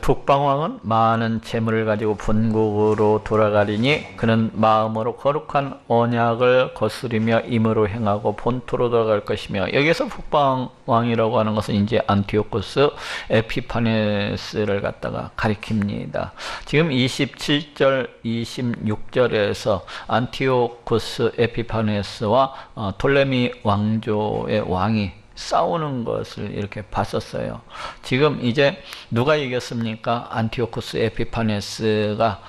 북방왕은 많은 재물을 가지고 본국으로 돌아가리니 그는 마음으로 거룩한 언약을 거스르며 임으로 행하고 본토로 돌아갈 것이며, 여기서 북방왕이라고 하는 것은 이제 안티오코스 에피파네스를 갖다가 가리킵니다. 지금 27절 26절에서 안티오코스 에피파네스와 톨레미 왕조의 왕이 싸우는 것을 이렇게 봤었어요. 지금 이제 누가 이겼습니까? 안티오코스 에피파네스가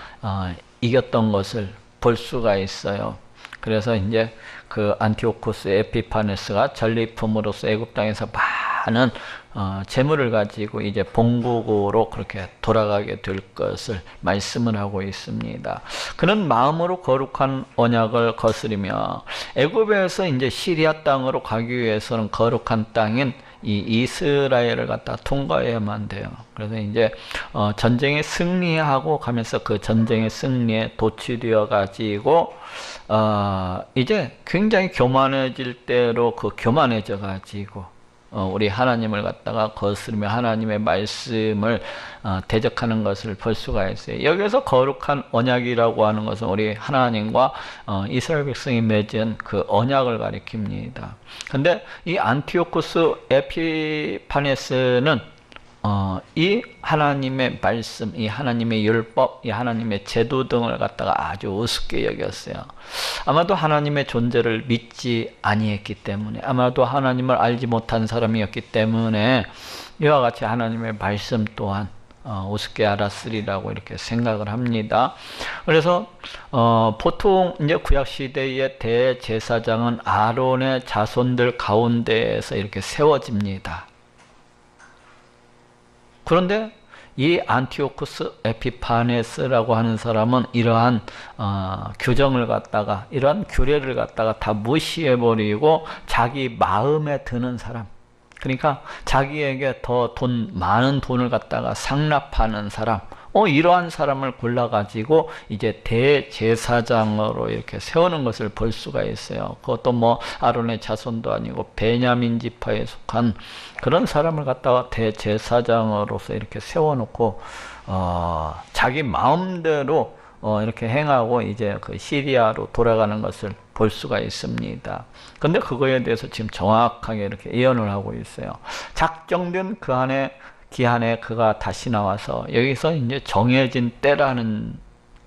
이겼던 것을 볼 수가 있어요. 그래서 이제 그 안티오코스 에피파네스가 전리품으로서 애굽 땅에서 많은 재물을 가지고 이제 본국으로 그렇게 돌아가게 될 것을 말씀을 하고 있습니다. 그는 마음으로 거룩한 언약을 거스르며, 애굽에서 이제 시리아 땅으로 가기 위해서는 거룩한 땅인 이 이스라엘을 갖다 통과해야만 돼요. 그래서 이제 전쟁에 승리하고 가면서 그 전쟁의 승리에 도취되어 가지고 이제 굉장히 교만해질 대로 그 교만해져 가지고 우리 하나님을 갖다가 거스르며 하나님의 말씀을 대적하는 것을 볼 수가 있어요. 여기서 거룩한 언약이라고 하는 것은 우리 하나님과 이스라엘 백성이 맺은 그 언약을 가리킵니다. 근데 이 안티오코스 에피파네스는 이 하나님의 말씀, 이 하나님의 율법, 이 하나님의 제도 등을 갖다가 아주 우습게 여겼어요. 아마도 하나님의 존재를 믿지 아니했기 때문에, 아마도 하나님을 알지 못한 사람이었기 때문에 이와 같이 하나님의 말씀 또한 우습게 알았으리라고 이렇게 생각을 합니다. 그래서 보통 이제 구약 시대의 대제사장은 아론의 자손들 가운데에서 이렇게 세워집니다. 그런데 이 안티오코스 에피파네스라고 하는 사람은 이러한 규정을 갖다가, 이러한 규례를 갖다가 다 무시해버리고 자기 마음에 드는 사람, 그러니까 자기에게 더 많은 돈을 갖다가 상납하는 사람, 이러한 사람을 골라가지고 이제 대제사장으로 이렇게 세우는 것을 볼 수가 있어요. 그것도 뭐 아론의 자손도 아니고 베냐민 지파에 속한 그런 사람을 갖다가 대제사장으로서 이렇게 세워놓고 자기 마음대로 이렇게 행하고 이제 그 시리아로 돌아가는 것을 볼 수가 있습니다. 근데 그거에 대해서 지금 정확하게 이렇게 예언을 하고 있어요. 작정된 그 안에 기한에 그가 다시 나와서, 여기서 이제 정해진 때라는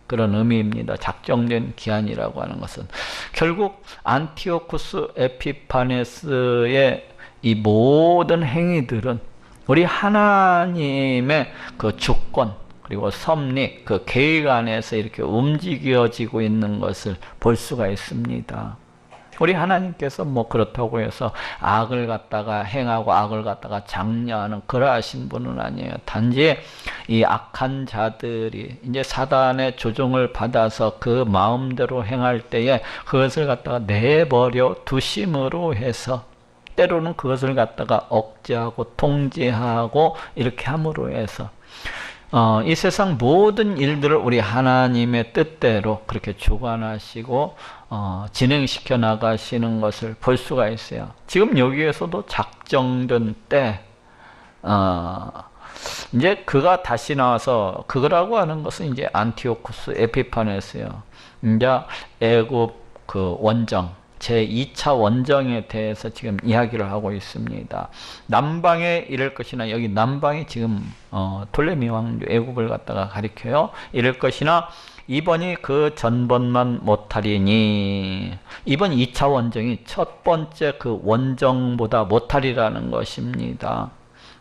그런 의미입니다. 작정된 기한이라고 하는 것은 결국 안티오코스 에피파네스의 이 모든 행위들은 우리 하나님의 그 주권 그리고 섭리, 그 계획 안에서 이렇게 움직여지고 있는 것을 볼 수가 있습니다. 우리 하나님께서 뭐 그렇다고 해서 악을 갖다가 행하고 악을 갖다가 장려하는 그러하신 분은 아니에요. 단지 이 악한 자들이 이제 사단의 조종을 받아서 그 마음대로 행할 때에 그것을 갖다가 내버려 두심으로 해서, 때로는 그것을 갖다가 억제하고 통제하고 이렇게 함으로 해서 이 세상 모든 일들을 우리 하나님의 뜻대로 그렇게 주관하시고 진행시켜 나가시는 것을 볼 수가 있어요. 지금 여기에서도 작정된 때 이제 그가 다시 나와서, 그거라고 하는 것은 이제 안티오코스 에피파네스예요. 이제 애굽 그 원정, 제2차 원정에 대해서 지금 이야기를 하고 있습니다. 남방에 이를 것이나, 여기 남방이 지금 톨레미 왕조 애굽을 갖다가 가리켜요. 이를 것이나 이번이 그 전번만 못하리니, 이번 2차 원정이 첫 번째 그 원정보다 못하리라는 것입니다.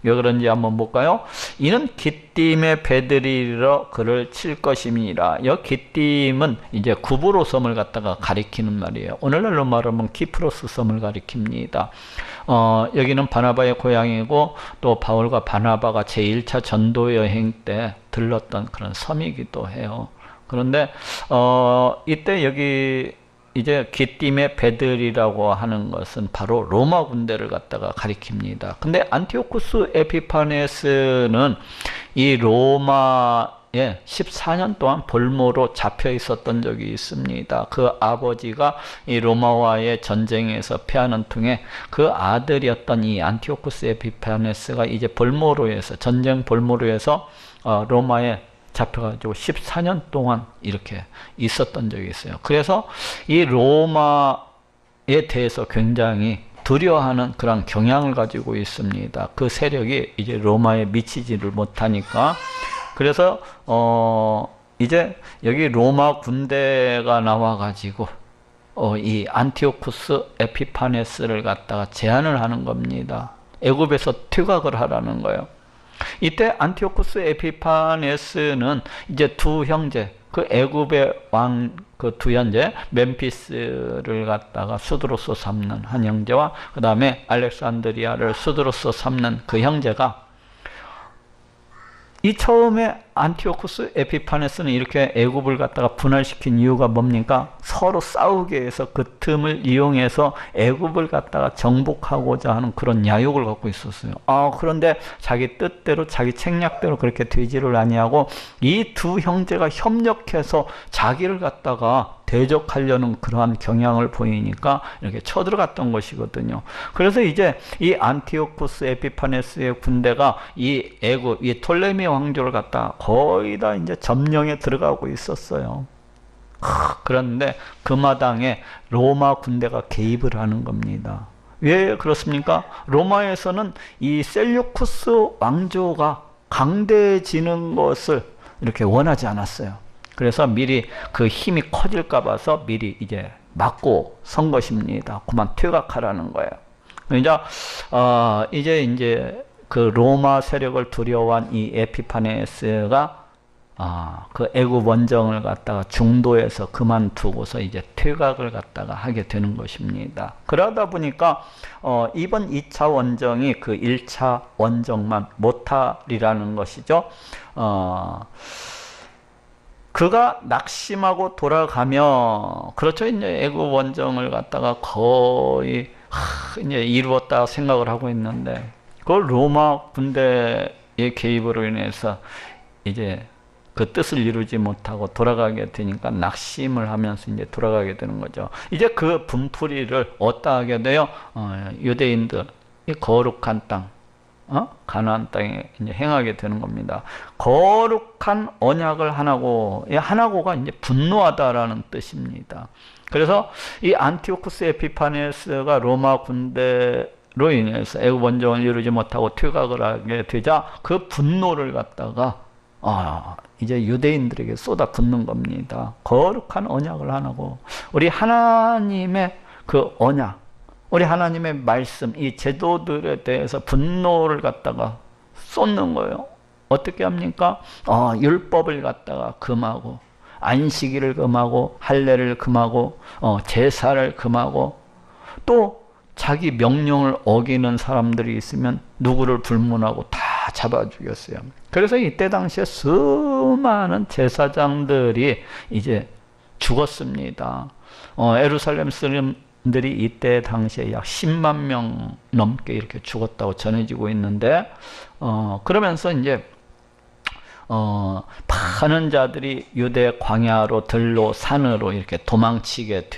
왜 그런지 한번 볼까요? 이는 기띔의 배들이러 그를 칠 것임이니라. 이 기띔은 이제 구브로 섬을 갖다가 가리키는 말이에요. 오늘날로 말하면 키프로스 섬을 가리킵니다. 여기는 바나바의 고향이고, 또 바울과 바나바가 제1차 전도 여행 때 들렀던 그런 섬이기도 해요. 그런데 이때 여기 이제 기띔의 배들이라고 하는 것은 바로 로마 군대를 갖다가 가리킵니다. 근데 안티오코스 에피파네스는 이 로마에 14년 동안 볼모로 잡혀 있었던 적이 있습니다. 그 아버지가 이 로마와의 전쟁에서 패하는 통에 그 아들이었던 이 안티오코스 에피파네스가 이제 볼모로에서, 전쟁 볼모로에서 로마에 잡혀가지고 14년 동안 이렇게 있었던 적이 있어요. 그래서 이 로마에 대해서 굉장히 두려워하는 그런 경향을 가지고 있습니다. 그 세력이 이제 로마에 미치지를 못하니까. 그래서 이제 여기 로마 군대가 나와가지고 이 안티오쿠스 에피파네스를 갖다가 제안을 하는 겁니다. 애굽에서 퇴각을 하라는 거예요. 이때 안티오쿠스 에피파네스는 이제 두 형제, 그 애굽의 왕 그 두 형제, 멤피스를 갖다가 수도로서 삼는 한 형제와 그 다음에 알렉산드리아를 수도로서 삼는 그 형제가, 이 처음에 안티오쿠스 에피파네스는 이렇게 애굽을 갖다가 분할시킨 이유가 뭡니까? 서로 싸우게 해서 그 틈을 이용해서 애굽을 갖다가 정복하고자 하는 그런 야욕을 갖고 있었어요. 그런데 자기 뜻대로 자기 책략대로 그렇게 되지를 아니하고 이 두 형제가 협력해서 자기를 갖다가 대적하려는 그러한 경향을 보이니까 이렇게 쳐들어갔던 것이거든요. 그래서 이제 이 안티오쿠스 에피파네스의 군대가 이 애굽, 이 톨레미 왕조를 갖다 거의 다 이제 점령에 들어가고 있었어요. 그런데 그 마당에 로마 군대가 개입을 하는 겁니다. 왜 그렇습니까? 로마에서는 이 셀류쿠스 왕조가 강대해지는 것을 이렇게 원하지 않았어요. 그래서 미리 그 힘이 커질까 봐서 미리 이제 막고 선 것입니다. 그만 퇴각하라는 거예요. 이제 그 로마 세력을 두려워한 이 에피파네스가 그 애굽 원정을 갖다가 중도에서 그만두고서 이제 퇴각을 갖다가 하게 되는 것입니다. 그러다 보니까 이번 2차 원정이 그 1차 원정만 못할이라는 것이죠. 그가 낙심하고 돌아가며, 그렇죠. 이제 애굽 원정을 갖다가 거의 이제 이루었다 생각을 하고 있는데, 그 로마 군대의 개입으로 인해서 이제 그 뜻을 이루지 못하고 돌아가게 되니까 낙심을 하면서 이제 돌아가게 되는 거죠. 이제 그 분풀이를 어떠하게 돼요? 유대인들, 이 거룩한 땅, 가나안 땅에 이제 행하게 되는 겁니다. 거룩한 언약을 하나고, 이 하나고가 이제 분노하다라는 뜻입니다. 그래서 이 안티오쿠스 에피파네스가 로마 군대로 인해서 애굽 원정을 이루지 못하고 퇴각을 하게 되자 그 분노를 갖다가 이제 유대인들에게 쏟아 붓는 겁니다. 거룩한 언약을 하나고, 우리 하나님의 그 언약, 우리 하나님의 말씀, 이 제도들에 대해서 분노를 갖다가 쏟는 거예요. 어떻게 합니까? 율법을 갖다가 금하고, 안식일을 금하고, 할례를 금하고, 제사를 금하고, 또 자기 명령을 어기는 사람들이 있으면 누구를 불문하고 다 잡아 죽였어요. 그래서 이때 당시에 수많은 제사장들이 이제 죽었습니다. 예루살렘 사람들이 이때 당시에 약 10만 명 넘게 이렇게 죽었다고 전해지고 있는데, 그러면서 이제 많은 자들이 유대 광야로 들로 산으로 이렇게 도망치게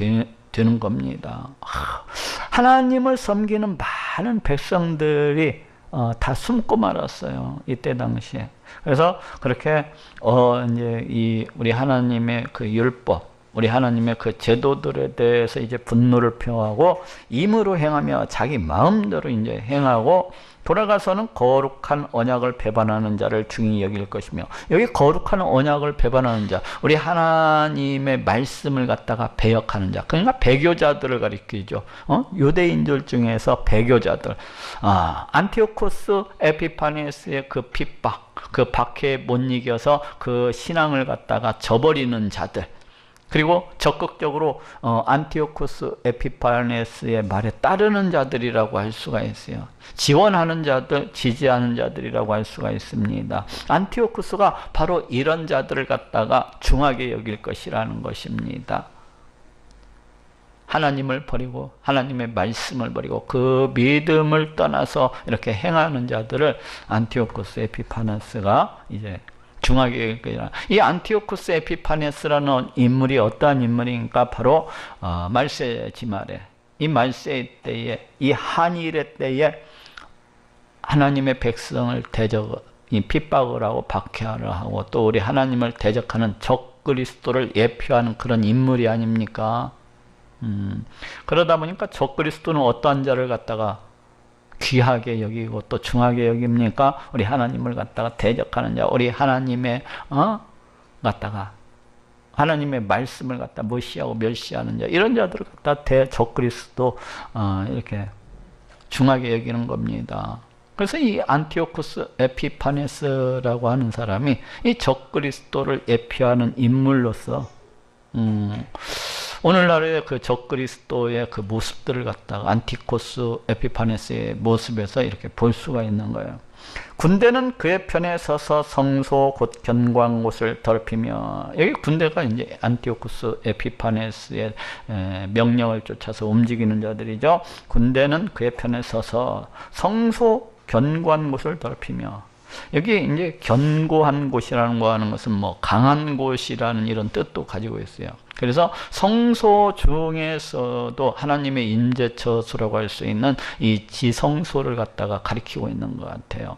되는 겁니다. 하나님을 섬기는 많은 백성들이 다 숨고 말았어요. 이때 당시에. 그래서 그렇게 이제 우리 하나님의 그 율법, 우리 하나님의 그 제도들에 대해서 이제 분노를 표하고 임으로 행하며 자기 마음대로 이제 행하고, 돌아가서는 거룩한 언약을 배반하는 자를 중히 여길 것이며, 여기 거룩한 언약을 배반하는 자, 우리 하나님의 말씀을 갖다가 배역하는 자, 그러니까 배교자들을 가리키죠. 유대인들 중에서 배교자들, 안티오코스 에피파네스의 그 핍박, 그 박해에 못 이겨서 그 신앙을 갖다가 저버리는 자들, 그리고 적극적으로 안티오쿠스 에피파네스의 말에 따르는 자들이라고 할 수가 있어요. 지원하는 자들, 지지하는 자들이라고 할 수가 있습니다. 안티오쿠스가 바로 이런 자들을 갖다가 중하게 여길 것이라는 것입니다. 하나님을 버리고 하나님의 말씀을 버리고 그 믿음을 떠나서 이렇게 행하는 자들을 안티오쿠스 에피파네스가 이제 중하게 여길. 이 안티오쿠스 에피파네스라는 인물이 어떠한 인물인가? 바로 말세 지말에, 이 말세 때에, 이 한일의 때에 하나님의 백성을 이 핍박을 하고 박해를 하고 또 우리 하나님을 대적하는 적 그리스도를 예표하는 그런 인물이 아닙니까? 그러다 보니까 적 그리스도는 어떠한 자를 갖다가 귀하게 여기고 또 중하게 여깁니까? 우리 하나님을 갖다가 대적하는 자, 우리 하나님의 갖다가 하나님의 말씀을 갖다 무시하고 멸시하는 자, 이런 자들을 갖다 적 그리스도 이렇게 중하게 여기는 겁니다. 그래서 이 안티오쿠스 에피파네스라고 하는 사람이 이 적 그리스도를 예표하는 인물로서 오늘날의 그 적 그리스도의 그 모습들을 갖다가 안티코스 에피파네스의 모습에서 이렇게 볼 수가 있는 거예요. 군대는 그의 편에 서서 성소 곧 견고한 곳을 더럽히며, 여기 군대가 이제 안티오쿠스 에피파네스의 명령을 쫓아서 움직이는 자들이죠. 군대는 그의 편에 서서 성소 견고한 곳을 더럽히며, 여기 이제 견고한 곳이라는 거 하는 것은 뭐 강한 곳이라는 이런 뜻도 가지고 있어요. 그래서 성소 중에서도 하나님의 임재처소라고 할 수 있는 이 지성소를 갖다가 가리키고 있는 것 같아요.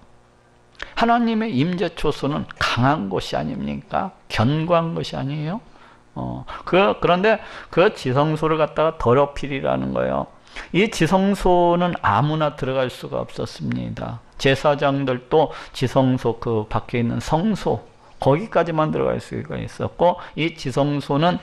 하나님의 임재처소는 강한 곳이 아닙니까? 견고한 것이 아니에요? 그런데 그 지성소를 갖다가 더럽히리라는 거예요. 이 지성소는 아무나 들어갈 수가 없었습니다. 제사장들도 지성소 그 밖에 있는 성소 거기까지만 들어갈 수가 있었고, 이 지성소는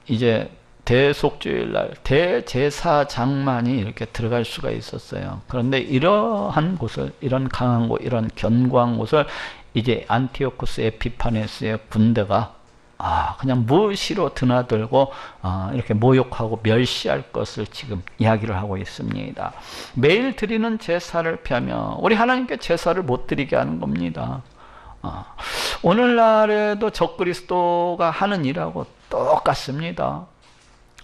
이제 대속주일날 대제사장만이 이렇게 들어갈 수가 있었어요. 그런데 이러한 곳을, 이런 강한 곳, 이런 견고한 곳을 이제 안티오쿠스 에피파네스의 군대가 그냥 무시로 드나들고 이렇게 모욕하고 멸시할 것을 지금 이야기를 하고 있습니다. 매일 드리는 제사를 펴며 우리 하나님께 제사를 못 드리게 하는 겁니다. 오늘날에도 적그리스도가 하는 일하고 똑같습니다.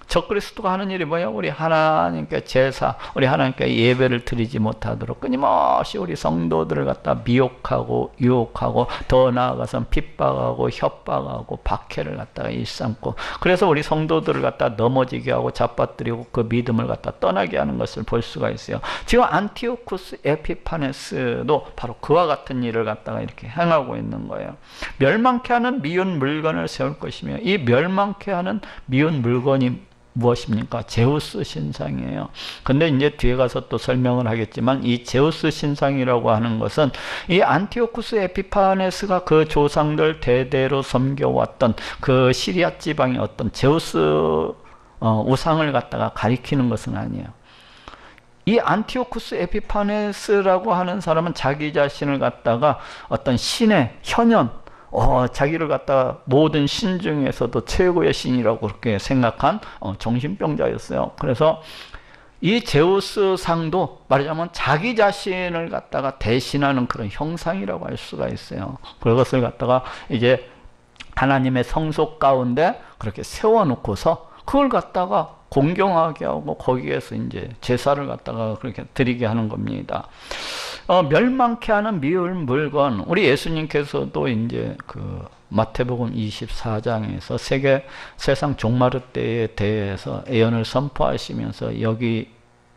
적그리스도가 하는 일이 뭐야? 우리 하나님께 제사, 우리 하나님께 예배를 드리지 못하도록 끊임없이 우리 성도들을 갖다 미혹하고 유혹하고 더 나아가서 핍박하고 협박하고 박해를 갖다가 일삼고, 그래서 우리 성도들을 갖다 넘어지게 하고 잡아뜨리고 그 믿음을 갖다 떠나게 하는 것을 볼 수가 있어요. 지금 안티오쿠스 에피파네스도 바로 그와 같은 일을 갖다가 이렇게 행하고 있는 거예요. 멸망케 하는 미운 물건을 세울 것이며, 이 멸망케 하는 미운 물건이 무엇입니까? 제우스 신상이에요. 근데 이제 뒤에 가서 또 설명을 하겠지만, 이 제우스 신상이라고 하는 것은 이 안티오쿠스 에피파네스가 그 조상들 대대로 섬겨왔던 그 시리아 지방의 어떤 제우스 우상을 갖다가 가리키는 것은 아니에요. 이 안티오쿠스 에피파네스라고 하는 사람은 자기 자신을 갖다가 어떤 신의 현현, 자기를 갖다가 모든 신 중에서도 최고의 신이라고 그렇게 생각한 정신병자였어요. 그래서 이 제우스 상도 말하자면 자기 자신을 갖다가 대신하는 그런 형상이라고 할 수가 있어요. 그것을 갖다가 이제 하나님의 성소 가운데 그렇게 세워놓고서 그걸 갖다가 공경하게 하고 거기에서 이제 제사를 갖다가 그렇게 드리게 하는 겁니다. 멸망케 하는 미운 물건, 우리 예수님께서도 이제 그 마태복음 24장에서 세상 종말의 때에 대해서 예언을 선포하시면서 여기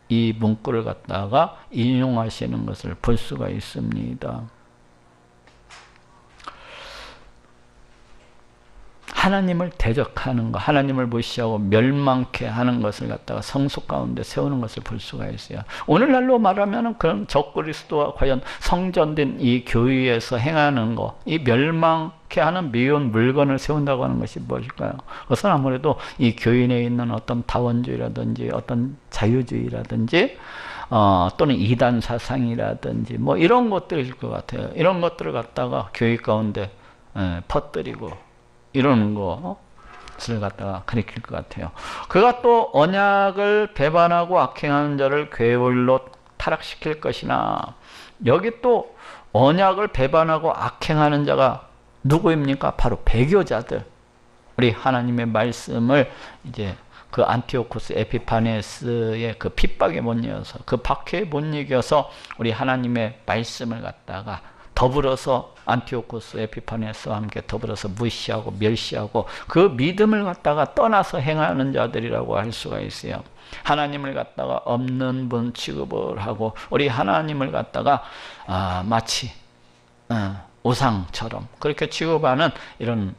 이 문구를 갖다가 인용하시는 것을 볼 수가 있습니다. 하나님을 대적하는 것, 하나님을 무시하고 멸망케 하는 것을 갖다가 성소 가운데 세우는 것을 볼 수가 있어요. 오늘날로 말하면 그런 적그리스도와 과연 성전된 이 교회에서 행하는 것, 이 멸망케 하는 미운 물건을 세운다고 하는 것이 무엇일까요? 그것은 아무래도 이 교인에 있는 어떤 다원주의라든지 어떤 자유주의라든지 또는 이단 사상이라든지 뭐 이런 것들일 것 같아요. 이런 것들을 갖다가 교회 가운데 퍼뜨리고 이러는 것을 갖다가 가리킬 것 같아요. 그가 또 언약을 배반하고 악행하는 자를 괴물로 타락시킬 것이나, 여기 또 언약을 배반하고 악행하는 자가 누구입니까? 바로 배교자들. 우리 하나님의 말씀을 이제 그 안티오쿠스 에피파네스의 그 핍박에 못 이겨서, 그 박해에 못 이겨서 우리 하나님의 말씀을 갖다가 더불어서 안티오코스 에피파네스와 함께 더불어서 무시하고 멸시하고 그 믿음을 갖다가 떠나서 행하는 자들이라고 할 수가 있어요. 하나님을 갖다가 없는 분 취급을 하고 우리 하나님을 갖다가 마치 우상처럼 그렇게 취급하는 이런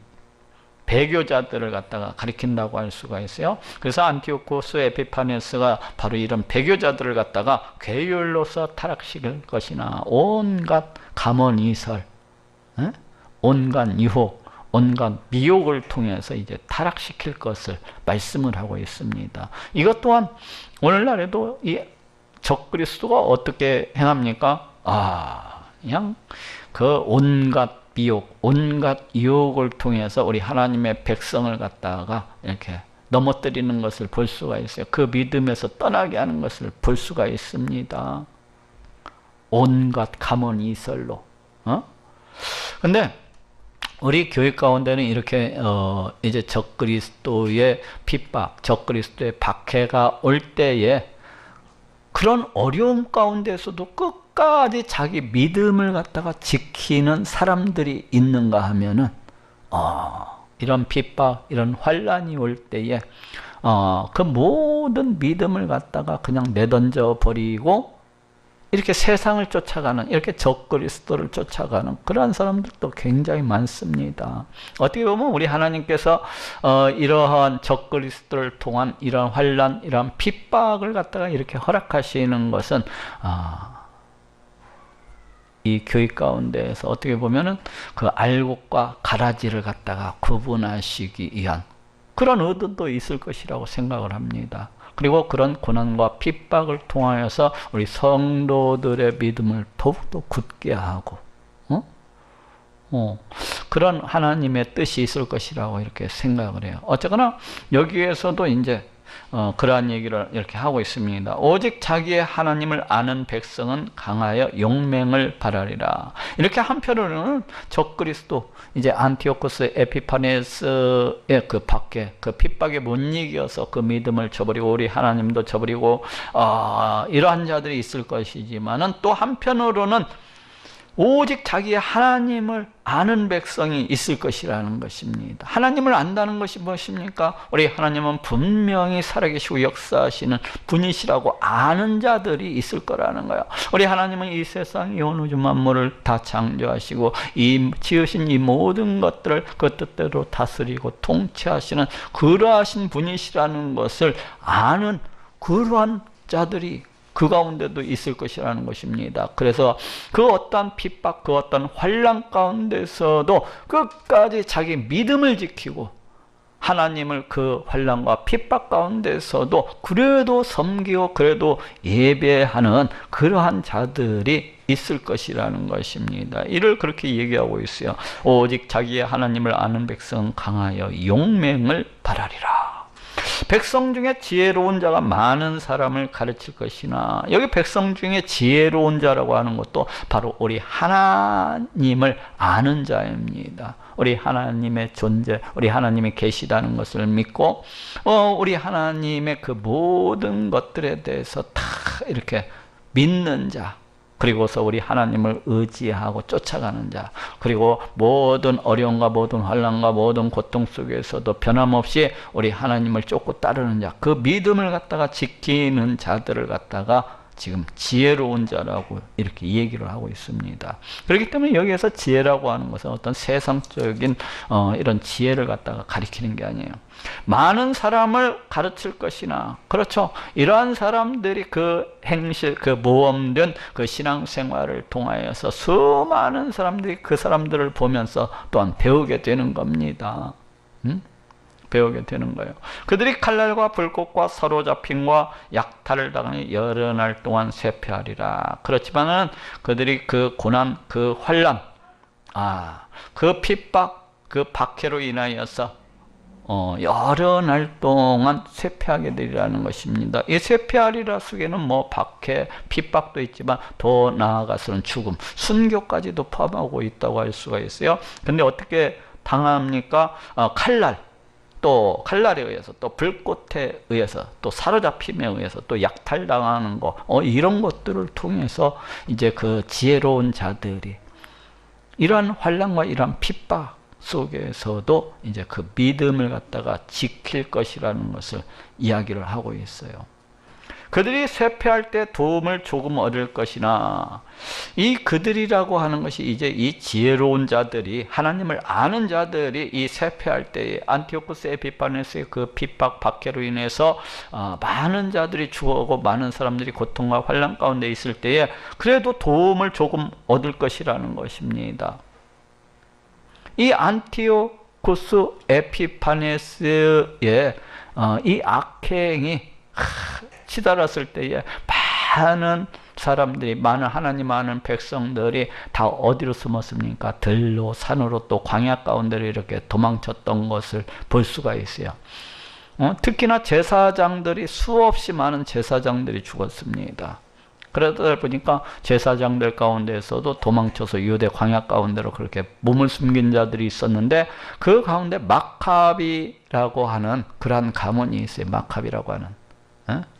배교자들을 갖다가 가리킨다고 할 수가 있어요. 그래서 안티오코스 에피파네스가 바로 이런 배교자들을 갖다가 괴율로서 타락시킬 것이나 온갖 감언이설, 온갖 유혹, 온갖 미혹을 통해서 이제 타락시킬 것을 말씀을 하고 있습니다. 이것 또한 오늘날에도 이 적그리스도가 어떻게 행합니까? 그냥 그 온갖 미혹, 온갖 유혹을 통해서 우리 하나님의 백성을 갖다가 이렇게 넘어뜨리는 것을 볼 수가 있어요. 그 믿음에서 떠나게 하는 것을 볼 수가 있습니다. 온갖 감언이설로. 근데 우리 교회 가운데는 이렇게 이제 적그리스도의 핍박, 적그리스도의 박해가 올 때에 그런 어려움 가운데서도 끝까지 자기 믿음을 갖다가 지키는 사람들이 있는가 하면은 이런 핍박, 이런 환란이 올 때에 그 모든 믿음을 갖다가 그냥 내던져 버리고 이렇게 세상을 쫓아가는, 이렇게 적그리스도를 쫓아가는 그러한 사람들도 굉장히 많습니다. 어떻게 보면 우리 하나님께서 이러한 적그리스도를 통한 이러한 환란, 이러한 핍박을 갖다가 이렇게 허락하시는 것은 이 교회 가운데에서 어떻게 보면은 그 알곡과 가라지를 갖다가 구분하시기 위한 그런 의도도 있을 것이라고 생각을 합니다. 그리고 그런 고난과 핍박을 통하여서 우리 성도들의 믿음을 더욱더 굳게 하고 그런 하나님의 뜻이 있을 것이라고 이렇게 생각을 해요. 어쨌거나 여기에서도 이제 그러한 얘기를 이렇게 하고 있습니다. 오직 자기의 하나님을 아는 백성은 강하여 용맹을 바라리라. 이렇게 한편으로는 적그리스도 이제 안티오코스 에피파네스의 그 밖에 그 핍박에 못 이겨서 그 믿음을 저버리고 우리 하나님도 저버리고 이러한 자들이 있을 것이지만은 또 한편으로는 오직 자기의 하나님을 아는 백성이 있을 것이라는 것입니다. 하나님을 안다는 것이 무엇입니까? 우리 하나님은 분명히 살아계시고 역사하시는 분이시라고 아는 자들이 있을 거라는 거예요. 우리 하나님은 이 세상 이 온 우주 만물을 다 창조하시고 이 지으신 이 모든 것들을 그 뜻대로 다스리고 통치하시는 그러하신 분이시라는 것을 아는 그러한 자들이 그 가운데도 있을 것이라는 것입니다. 그래서 그 어떠한 핍박, 그 어떠한 환난 가운데서도 끝까지 자기 믿음을 지키고 하나님을 그 환난과 핍박 가운데서도 그래도 섬기고 그래도 예배하는 그러한 자들이 있을 것이라는 것입니다. 이를 그렇게 얘기하고 있어요. 오직 자기의 하나님을 아는 백성은 강하여 용맹을 바라리라. 백성 중에 지혜로운 자가 많은 사람을 가르칠 것이나, 여기 백성 중에 지혜로운 자라고 하는 것도 바로 우리 하나님을 아는 자입니다. 우리 하나님의 존재, 우리 하나님이 계시다는 것을 믿고 우리 하나님의 그 모든 것들에 대해서 다 이렇게 믿는 자, 그리고서 우리 하나님을 의지하고 쫓아가는 자, 그리고 모든 어려움과 모든 환난과 모든 고통 속에서도 변함없이 우리 하나님을 쫓고 따르는 자, 그 믿음을 갖다가 지키는 자들을 갖다가 지금 지혜로운 자라고 이렇게 얘기를 하고 있습니다. 그렇기 때문에 여기에서 지혜라고 하는 것은 어떤 세상적인 이런 지혜를 갖다가 가리키는 게 아니에요. 많은 사람을 가르칠 것이나, 그렇죠, 이러한 사람들이 그 행실, 그 모험된 그 신앙생활을 통하여서 수많은 사람들이 그 사람들을 보면서 또한 배우게 되는 겁니다. 배우게 되는 거예요. 그들이 칼날과 불꽃과 사로잡힘과 약탈을 당하니 여러 날 동안 쇠퇴하리라. 그렇지만은 그들이 그 고난, 그 환난, 그 핍박, 그 박해로 인하여서 여러 날 동안 쇠퇴하게 되리라는 것입니다. 이 쇠퇴하리라 속에는 뭐 박해, 핍박도 있지만 더 나아가서는 죽음, 순교까지도 포함하고 있다고 할 수가 있어요. 근데 어떻게 당합니까? 칼날, 또 칼날에 의해서, 또 불꽃에 의해서, 또 사로잡힘에 의해서, 또 약탈당하는 거, 이런 것들을 통해서 이제 그 지혜로운 자들이 이러한 환난과 이러한 핍박 속에서도 이제 그 믿음을 갖다가 지킬 것이라는 것을 이야기를 하고 있어요. 그들이 쇠퇴할 때 도움을 조금 얻을 것이나, 이 그들이라고 하는 것이 이제 이 지혜로운 자들이, 하나님을 아는 자들이 이 쇠퇴할 때에 안티오쿠스 에피파네스의 그 핍박 박해로 인해서 많은 자들이 죽어가고 많은 사람들이 고통과 환난 가운데 있을 때에 그래도 도움을 조금 얻을 것이라는 것입니다. 이 안티오쿠스 에피파네스의 이 악행이 치달았을 때에 많은 사람들이, 많은 하나님 아는 백성들이 다 어디로 숨었습니까? 들로, 산으로, 또 광야 가운데로 이렇게 도망쳤던 것을 볼 수가 있어요. 특히나 제사장들이, 수없이 많은 제사장들이 죽었습니다. 그러다 보니까 제사장들 가운데에서도 도망쳐서 유대 광야 가운데로 그렇게 몸을 숨긴 자들이 있었는데, 그 가운데 마카비라고 하는 그러한 가문이 있어요. 마카비라고 하는.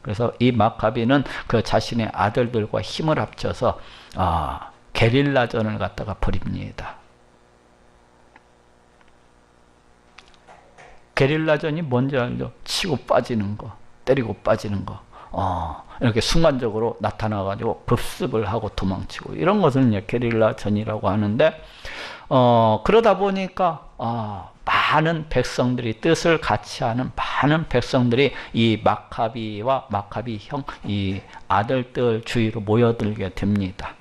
그래서 이 마카비는 그 자신의 아들들과 힘을 합쳐서 게릴라전을 갖다가 벌입니다. 게릴라전이 뭔지 알죠? 치고 빠지는 거, 때리고 빠지는 거. 이렇게 순간적으로 나타나가지고 급습을 하고 도망치고, 이런 것을 이제 게릴라전이라고 하는데, 그러다 보니까 많은 백성들이, 뜻을 같이 하는 많은 백성들이 이 마카비와 마카비 형, 이 아들들 주위로 모여들게 됩니다.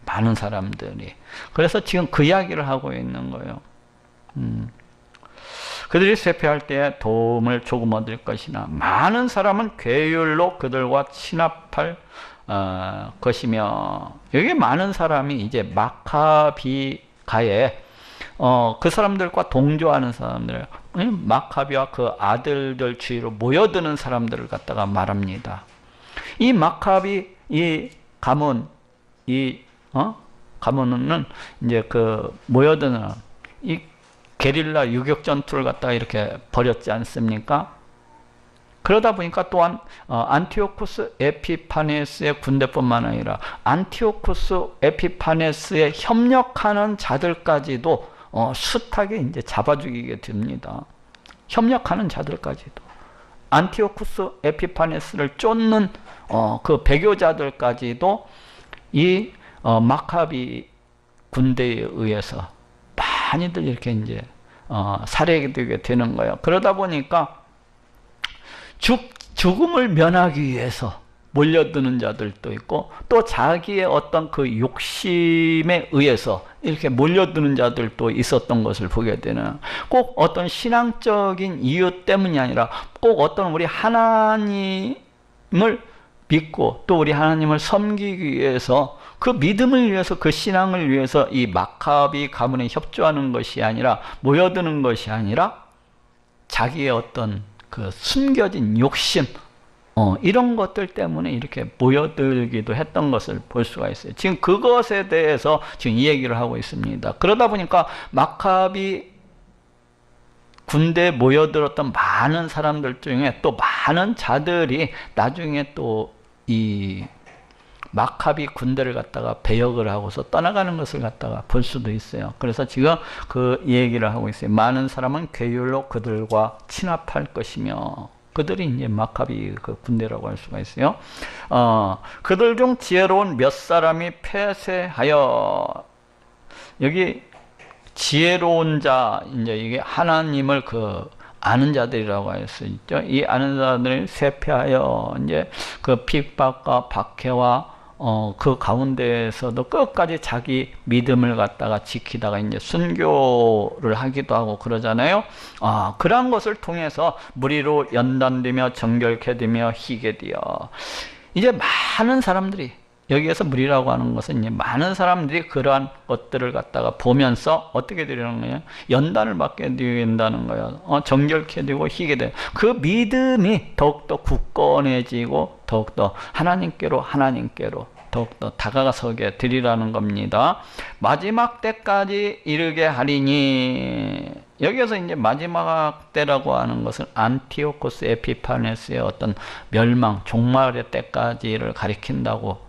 많은 사람들이. 그래서 지금 그 이야기를 하고 있는 거예요. 그들이 쇠퇴할 때에 도움을 조금 얻을 것이나, 많은 사람은 괴율로 그들과 친합할 것이며, 여기 많은 사람이 이제 마카비가에 그 사람들과 동조하는 사람들, 마카비와 그 아들들 주위로 모여드는 사람들을 갖다가 말합니다. 이 마카비, 이 가문, 가문은 이제 그 모여드는 이 게릴라 유격 전투를 갖다가 이렇게 벌였지 않습니까? 그러다 보니까 또한 안티오쿠스 에피파네스의 군대뿐만 아니라 안티오쿠스 에피파네스에 협력하는 자들까지도 숱하게 이제 잡아 죽이게 됩니다. 협력하는 자들까지도. 안티오쿠스 에피파네스를 쫓는 그 배교자들까지도 이 마카비 군대에 의해서 많이들 이렇게 이제 살해되게 되는 거예요. 그러다 보니까 죽음을 면하기 위해서 몰려드는 자들도 있고, 또 자기의 어떤 그 욕심에 의해서 이렇게 몰려드는 자들도 있었던 것을 보게 되는, 꼭 어떤 신앙적인 이유 때문이 아니라 꼭 어떤 우리 하나님을 믿고 또 우리 하나님을 섬기기 위해서, 그 믿음을 위해서, 그 신앙을 위해서 이 마카비 가문에 협조하는 것이 아니라, 모여드는 것이 아니라 자기의 어떤 그 숨겨진 욕심, 이런 것들 때문에 이렇게 모여들기도 했던 것을 볼 수가 있어요. 지금 그것에 대해서 지금 이 얘기를 하고 있습니다. 그러다 보니까 마카비 군대에 모여들었던 많은 사람들 중에 또 많은 자들이 나중에 또 이 마카비 군대를 갖다가 배역을 하고서 떠나가는 것을 갖다가 볼 수도 있어요. 그래서 지금 그 얘기를 하고 있어요. 많은 사람은 괴율로 그들과 친합할 것이며, 그들이 이제 마카비 그 군대라고 할 수가 있어요. 그들 중 지혜로운 몇 사람이 폐쇄하여, 여기 지혜로운 자, 이제 이게 하나님을 그 아는 자들이라고 할 수 있죠. 이 아는 자들을 쇠퇴하여 이제 그 핍박과 박해와 그 가운데에서도 끝까지 자기 믿음을 갖다가 지키다가 이제 순교를 하기도 하고 그러잖아요. 그러한 것을 통해서 무리로 연단되며 정결케 되며 희게 되어, 이제 많은 사람들이, 여기에서 무리라고 하는 것은 이제 많은 사람들이 그러한 것들을 갖다가 보면서 어떻게 되려는 거예요? 연단을 받게 된다는 거예요. 정결케 되고 희게 돼요. 그 믿음이 더욱더 굳건해지고 더욱더 하나님께로 더욱더 다가서게 되리라는 겁니다. 마지막 때까지 이르게 하리니, 여기에서 이제 마지막 때라고 하는 것은 안티오코스 에피파네스의 어떤 멸망, 종말의 때까지를 가리킨다고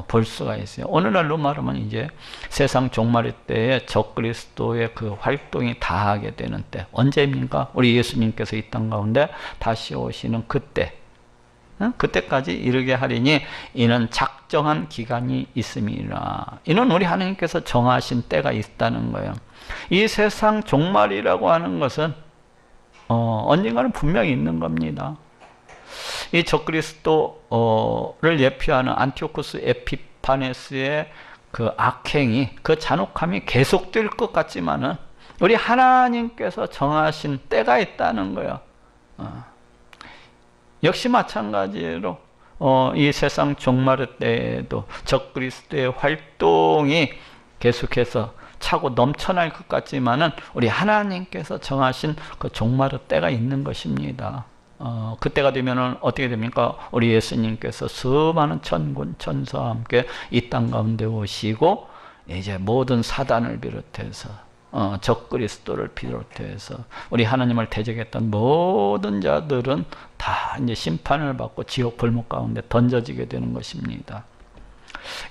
볼 수가 있어요. 오늘날로 말하면 이제 세상 종말의 때에 적그리스도의 그 활동이 다하게 되는 때, 언제입니까? 우리 예수님께서 이 땅 가운데 다시 오시는 그때, 그때까지 이르게 하리니 이는 작정한 기간이 있음이라. 이는 우리 하나님께서 정하신 때가 있다는 거예요. 이 세상 종말이라고 하는 것은 언젠가는 분명히 있는 겁니다. 이 적그리스도를 예표하는 안티오쿠스 에피파네스의 그 악행이, 그 잔혹함이 계속될 것 같지만은 우리 하나님께서 정하신 때가 있다는 거예요. 역시 마찬가지로 이 세상 종말의 때에도 적그리스도의 활동이 계속해서 차고 넘쳐날 것 같지만은 우리 하나님께서 정하신 그 종말의 때가 있는 것입니다. 그때가 되면은 어떻게 됩니까? 우리 예수님께서 수많은 천군 천사와 함께 이 땅 가운데 오시고 이제 모든 사단을 비롯해서 적그리스도를 비롯해서 우리 하나님을 대적했던 모든 자들은 다 이제 심판을 받고 지옥 불목 가운데 던져지게 되는 것입니다.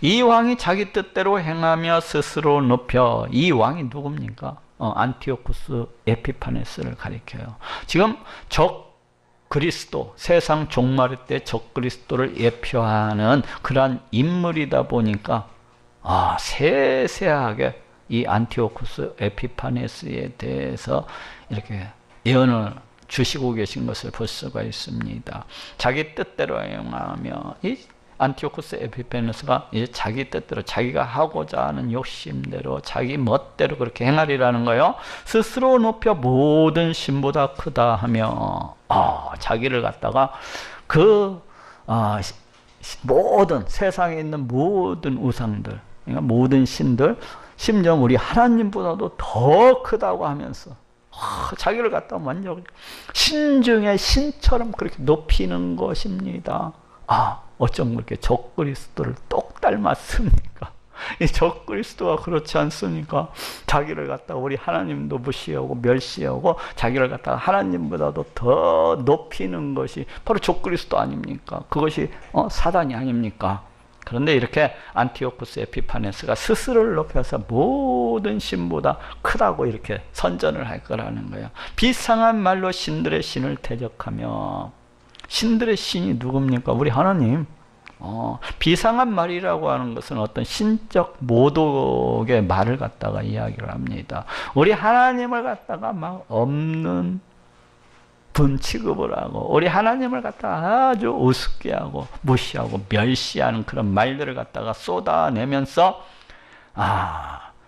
이 왕이 자기 뜻대로 행하며 스스로 높여, 이 왕이 누굽니까? 안티오쿠스 에피파네스를 가리켜요. 지금 적그리스도, 세상 종말의 때 적그리스도를 예표하는 그러한 인물이다 보니까 세세하게 이 안티오쿠스 에피파네스에 대해서 이렇게 예언을 주시고 계신 것을 볼 수가 있습니다. 자기 뜻대로 행하며, 이 안티오쿠스 에피파네스가 이제 자기 뜻대로, 자기가 하고자 하는 욕심대로, 자기 멋대로 그렇게 행하리라는 거예요. 스스로 높여 모든 신보다 크다 하며, 자기를 갖다가 모든 세상에 있는 모든 우상들, 그러니까 모든 신들, 심지어 우리 하나님보다도 더 크다고 하면서 자기를 갖다 완전 신 중에 신처럼 그렇게 높이는 것입니다. 어쩜 그렇게 적그리스도를 똑 닮았습니까? 이 적그리스도가 그렇지 않습니까? 자기를 갖다가 우리 하나님도 무시하고 멸시하고 자기를 갖다가 하나님보다도 더 높이는 것이 바로 적그리스도 아닙니까? 그것이 사단이 아닙니까? 그런데 이렇게 안티오쿠스 에피파네스가 스스로를 높여서 모든 신보다 크다고 이렇게 선전을 할 거라는 거예요. 비상한 말로 신들의 신을 대적하며, 신들의 신이 누굽니까? 우리 하나님. 비상한 말이라고 하는 것은 어떤 신적 모독의 말을 갖다가 이야기를 합니다. 우리 하나님을 갖다가 막 없는 분 취급을 하고, 우리 하나님을 갖다가 아주 우습게 하고 무시하고 멸시하는 그런 말들을 갖다가 쏟아내면서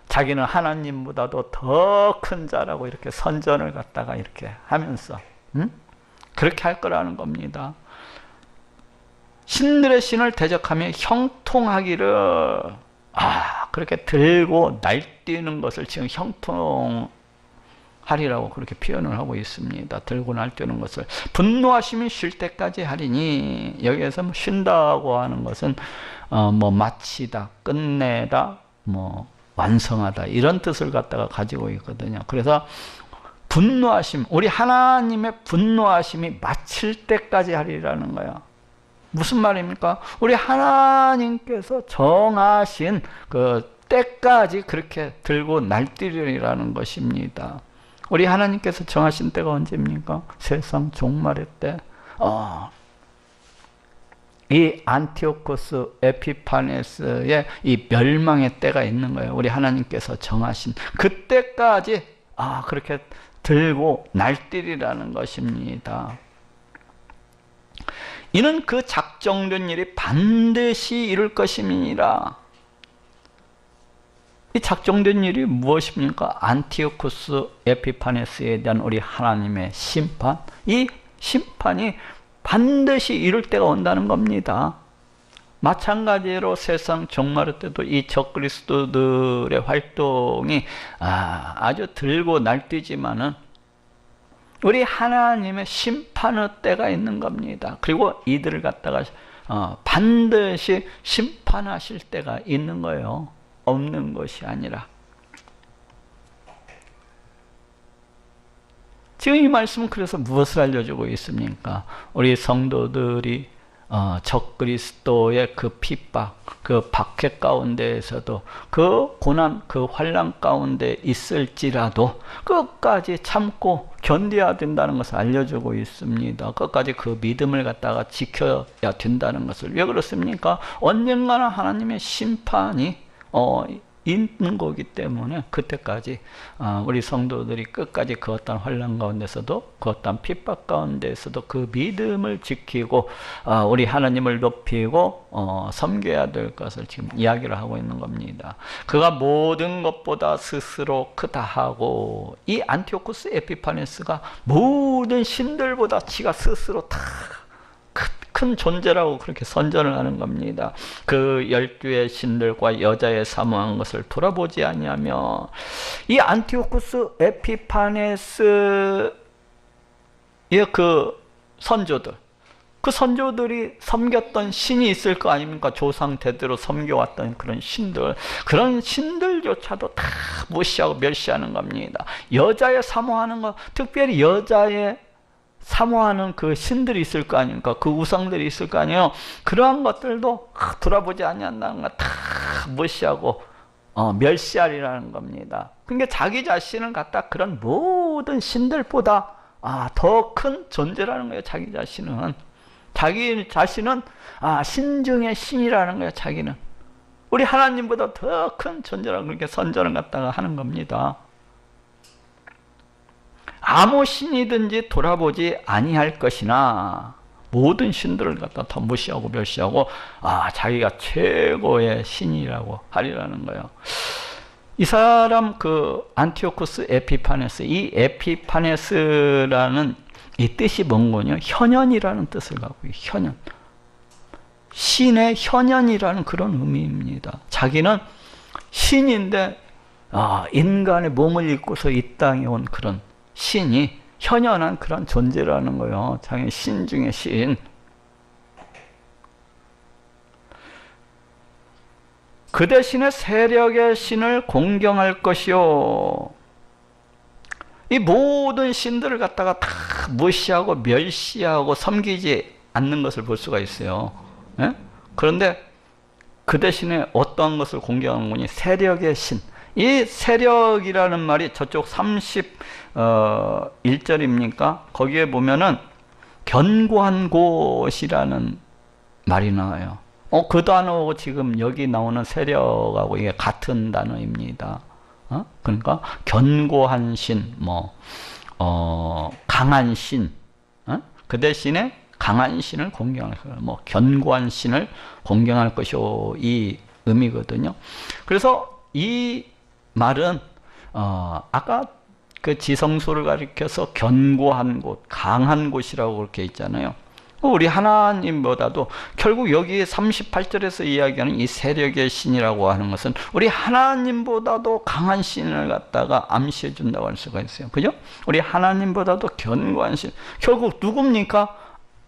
자기는 하나님보다도 더 큰 자라고 이렇게 선전을 갖다가 이렇게 하면서 그렇게 할 거라는 겁니다. 신들의 신을 대적하며 형통하기를, 그렇게 들고 날뛰는 것을 지금 형통하리라고 그렇게 표현을 하고 있습니다. 들고 날뛰는 것을 분노하심이 쉴 때까지 하리니, 여기에서 쉰다고 하는 것은 마치다, 끝내다, 완성하다, 이런 뜻을 갖다가 가지고 있거든요. 그래서 분노하심, 우리 하나님의 분노하심이 마칠 때까지 하리라는 거예요. 무슨 말입니까? 우리 하나님께서 정하신 그 때까지 그렇게 들고 날뛰리라는 것입니다. 우리 하나님께서 정하신 때가 언제입니까? 세상 종말의 때. 이 안티오쿠스 에피파네스의 이 멸망의 때가 있는 거예요. 우리 하나님께서 정하신 그때까지 그렇게 들고 날뛰리라는 것입니다. 이는 그 작정된 일이 반드시 이룰 것임이니라. 이 작정된 일이 무엇입니까? 안티오쿠스 에피파네스에 대한 우리 하나님의 심판, 이 심판이 반드시 이룰 때가 온다는 겁니다. 마찬가지로 세상 종말의 때도 이 적그리스도들의 활동이 아주 들고 날뛰지만은 우리 하나님의 심판의 때가 있는 겁니다. 그리고 이들을 갖다가 반드시 심판하실 때가 있는 거예요. 없는 것이 아니라. 지금 이 말씀은 그래서 무엇을 알려주고 있습니까? 우리 성도들이 적그리스도의 그 핍박, 그 박해 가운데에서도 그 고난, 그 환난 가운데 있을지라도 끝까지 참고 견뎌야 된다는 것을 알려주고 있습니다. 끝까지 그 믿음을 갖다가 지켜야 된다는 것을. 왜 그렇습니까? 언젠가는 하나님의 심판이 있는 거기 때문에 그때까지 우리 성도들이 끝까지 그 어떤 환난 가운데서도 그 어떤 핍박 가운데서도 그 믿음을 지키고 우리 하나님을 높이고 섬겨야 될 것을 지금 이야기를 하고 있는 겁니다. 그가 모든 것보다 스스로 크다 하고, 이 안티오쿠스 에피파네스가 모든 신들보다 지가 스스로 다 큰 존재라고 그렇게 선전을 하는 겁니다. 그 12의 신들과 여자의 사모한 것을 돌아보지 아니하며, 이 안티오쿠스 에피파네스의 그 선조들, 그 선조들이 섬겼던 신이 있을 거 아닙니까? 조상 대대로 섬겨왔던 그런 신들, 그런 신들조차도 다 무시하고 멸시하는 겁니다. 여자의 사모하는 것, 특별히 여자의 사모하는 그 신들이 있을 거 아닙니까? 그 우상들이 있을 거 아니에요. 그러한 것들도 돌아보지 아니한다는 거 다 무시하고 멸시하리라는 겁니다. 그러니까 자기 자신을 갖다 그런 모든 신들보다 더 큰 존재라는 거예요. 자기 자신은 신 중의 신이라는 거예요. 자기는 우리 하나님보다 더 큰 존재라고 그렇게 선전을 갖다가 하는 겁니다. 아무 신이든지 돌아보지 아니할 것이나 모든 신들을 갖다 다 무시하고 멸시하고 자기가 최고의 신이라고 하리라는 거예요. 이 사람 그 안티오쿠스 에피파네스, 이 에피파네스라는 이 뜻이 뭔거요? 현현이라는 뜻을 갖고 있어요. 현현, 신의 현현이라는 그런 의미입니다. 자기는 신인데 인간의 몸을 입고서 이 땅에 온 그런 신이 현현한 그런 존재라는 거예요. 자기 신 중에 신. 그 대신에 세력의 신을 공경할 것이요. 이 모든 신들을 갖다가 다 무시하고 멸시하고 섬기지 않는 것을 볼 수가 있어요. 예? 그런데 그 대신에 어떠한 것을 공경하는 거니? 세력의 신. 이 세력이라는 말이 저쪽 31절입니까? 거기에 보면은 견고한 곳이라는 말이 나와요. 그 단어하고 지금 여기 나오는 세력하고 이게 같은 단어입니다. 그러니까 견고한 신, 강한 신, 그 대신에 강한 신을 공경할 거예요. 견고한 신을 공경할 것이요, 이 의미거든요. 그래서 이 말은 아까 그 지성소를 가리켜서 견고한 곳, 강한 곳이라고 그렇게 있잖아요. 우리 하나님보다도 결국 여기 38절에서 이야기하는 이 세력의 신이라고 하는 것은 우리 하나님보다도 강한 신을 갖다가 암시해 준다고 할 수가 있어요. 그죠? 우리 하나님보다도 견고한 신. 결국 누굽니까?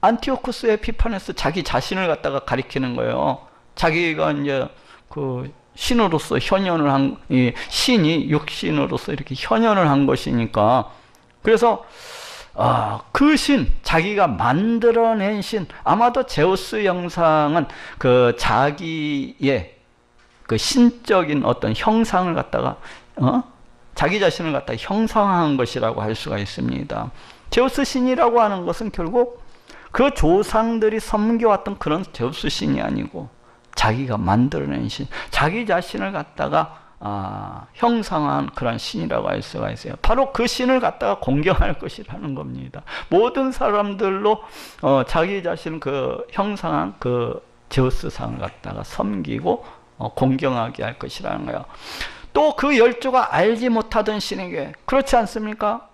안티오쿠스 에피파네스, 자기 자신을 갖다가 가리키는 거예요. 자기가 이제 그 신으로서 현현을 한, 이 신이 육신으로서 이렇게 현현을 한 것이니까. 그래서 그 신, 자기가 만들어낸 신, 아마도 제우스 형상은 그 자기의 그 신적인 어떤 형상을 갖다가 자기 자신을 갖다가 형상한 것이라고 할 수가 있습니다. 제우스 신이라고 하는 것은 결국 그 조상들이 섬겨왔던 그런 제우스 신이 아니고 자기가 만들어낸 신, 자기 자신을 갖다가 형상한 그런 신이라고 할 수가 있어요. 바로 그 신을 갖다가 공경할 것이라는 겁니다. 모든 사람들로 자기 자신 그 형상한 그 제우스상을 갖다가 섬기고 공경하게 할 것이라는 거예요. 또 그 열조가 알지 못하던 신에게, 그렇지 않습니까?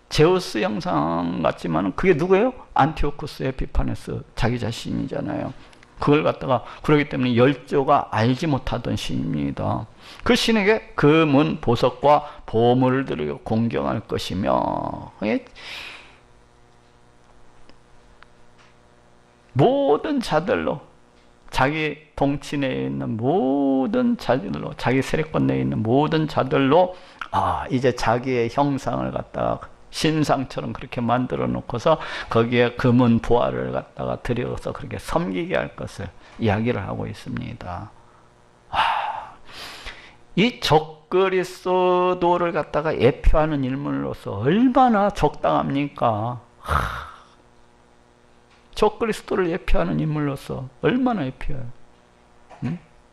제우스 형상 같지만 그게 누구예요? 안티오쿠스 에피파네스, 자기 자신이잖아요. 그걸 갖다가, 그러기 때문에 열조가 알지 못하던 신입니다. 그 신에게 금은 보석과 보물을 드리고 공경할 것이며, 모든 자들로, 자기 통치 내에 있는 모든 자들로, 자기 세력권 내에 있는 모든 자들로 이제 자기의 형상을 갖다가 신상처럼 그렇게 만들어 놓고서 거기에 금은 보화를 갖다가 들여서 그렇게 섬기게 할 것을 이야기를 하고 있습니다. 이 적그리스도를 갖다가 예표하는 인물로서 얼마나 적당합니까? 적그리스도를 예표하는 인물로서 얼마나 예표해요?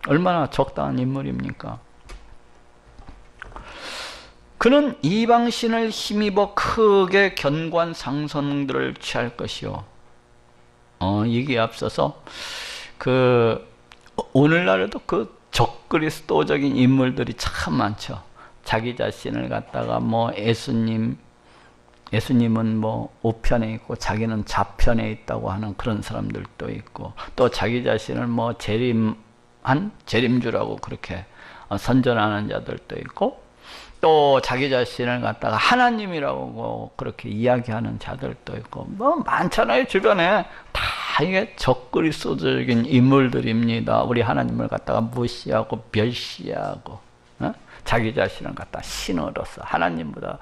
얼마나 적당한 인물입니까? 그는 이방신을 힘입어 크게 견고한 상성들을 취할 것이요. 이게 앞서서 오늘날에도 적그리스도적인 인물들이 참 많죠. 자기 자신을 갖다가 예수님은 우편에 있고 자기는 좌편에 있다고 하는 그런 사람들도 있고, 또 자기 자신을 재림주라고 그렇게 선전하는 자들도 있고, 또 자기 자신을 갖다가 하나님이라고 그렇게 이야기하는 자들도 있고, 많잖아요. 주변에 다 이게 적그리스도적인 인물들입니다. 우리 하나님을 갖다가 무시하고 멸시하고, 자기 자신을 갖다 신으로서 하나님보다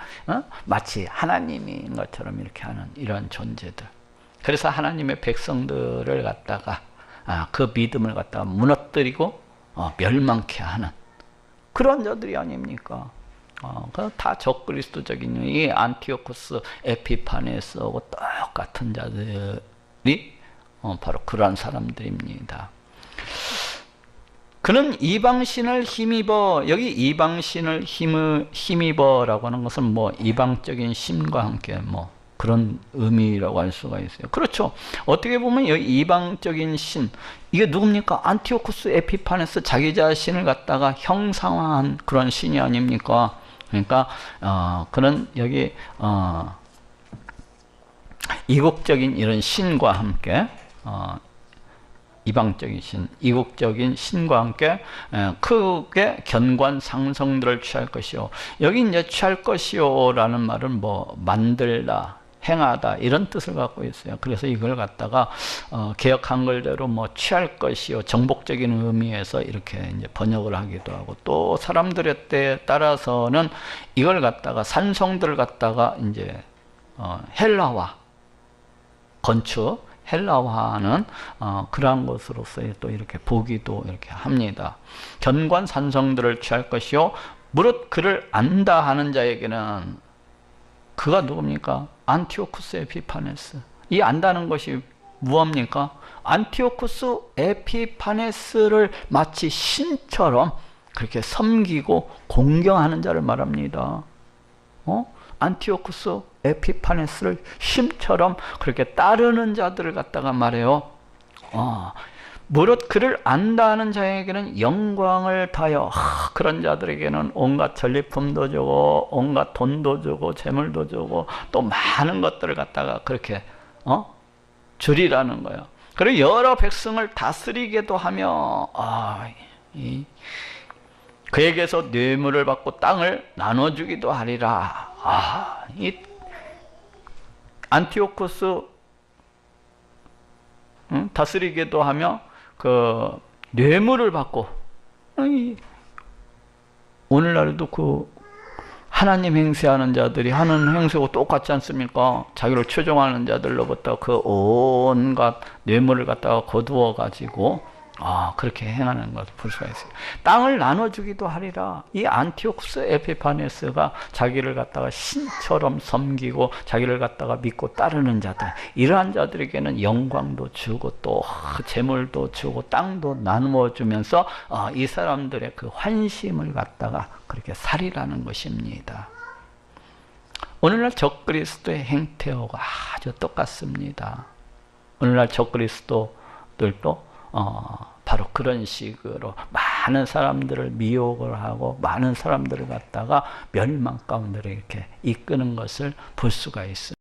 마치 하나님인 것처럼 이렇게 하는 이런 존재들. 그래서 하나님의 백성들을 갖다가 그 믿음을 갖다가 무너뜨리고 멸망케 하는 그런 자들이 아닙니까? 다 적그리스도적인 이 안티오코스 에피파네스하고 똑같은 자들이 바로 그러한 사람들입니다. 그는 이방신을 힘입어, 여기 이방신을 힘입어라고 하는 것은 이방적인 신과 함께 그런 의미라고 할 수가 있어요. 그렇죠. 어떻게 보면 여기 이방적인 신, 이게 누굽니까? 안티오코스 에피파네스, 자기 자신을 갖다가 형상화한 그런 신이 아닙니까? 그러니까 그는 여기 이국적인 이런 신과 함께 이방적인 신, 이국적인 신과 함께 크게 견고한 상성들을 취할 것이요. 여기 이제 취할 것이요라는 말은 만들다, 행하다 이런 뜻을 갖고 있어요. 그래서 이걸 갖다가 개역 한글대로 취할 것이요, 정복적인 의미에서 이렇게 이제 번역을 하기도 하고, 또 사람들의 때에 따라서는 이걸 갖다가 산성들을 갖다가 이제 헬라화, 건축 헬라화하는 그러한 것으로서 또 이렇게 보기도 이렇게 합니다. 견고한 산성들을 취할 것이요, 무릇 그를 안다 하는 자에게는, 그가 누굽니까? 안티오쿠스 에피파네스. 이 안다는 것이 무엇입니까? 안티오쿠스 에피파네스를 마치 신처럼 그렇게 섬기고 공경하는 자를 말합니다. 안티오쿠스 에피파네스를 신처럼 그렇게 따르는 자들을 갖다가 말해요. 무릇 그를 안다 하는 자에게는 영광을 다하여, 그런 자들에게는 온갖 전리품도 주고 온갖 돈도 주고 재물도 주고 또 많은 것들을 갖다가 그렇게 주리라는 거예요. 그리고 여러 백성을 다스리게도 하며 그에게서 뇌물을 받고 땅을 나눠주기도 하리라. 이 안티오코스 다스리게도 하며 뇌물을 받고, 오늘날에도 하나님 행세하는 자들이 하는 행세하고 똑같지 않습니까? 자기를 추종하는 자들로부터 온갖 뇌물을 갖다가 거두어 가지고 그렇게 행하는 것을 볼 수가 있어요. 땅을 나눠주기도 하리라. 이 안티오쿠스 에피파네스가 자기를 갖다가 신처럼 섬기고 자기를 갖다가 믿고 따르는 자들, 이러한 자들에게는 영광도 주고 또 재물도 주고 땅도 나누어 주면서 이 사람들의 그 환심을 갖다가 그렇게 살이라는 것입니다. 오늘날 적그리스도의 행태하고 아주 똑같습니다. 오늘날 적그리스도들도 바로 그런 식으로 많은 사람들을 미혹을 하고 많은 사람들을 갖다가 멸망 가운데 이렇게 이끄는 것을 볼 수가 있습니다.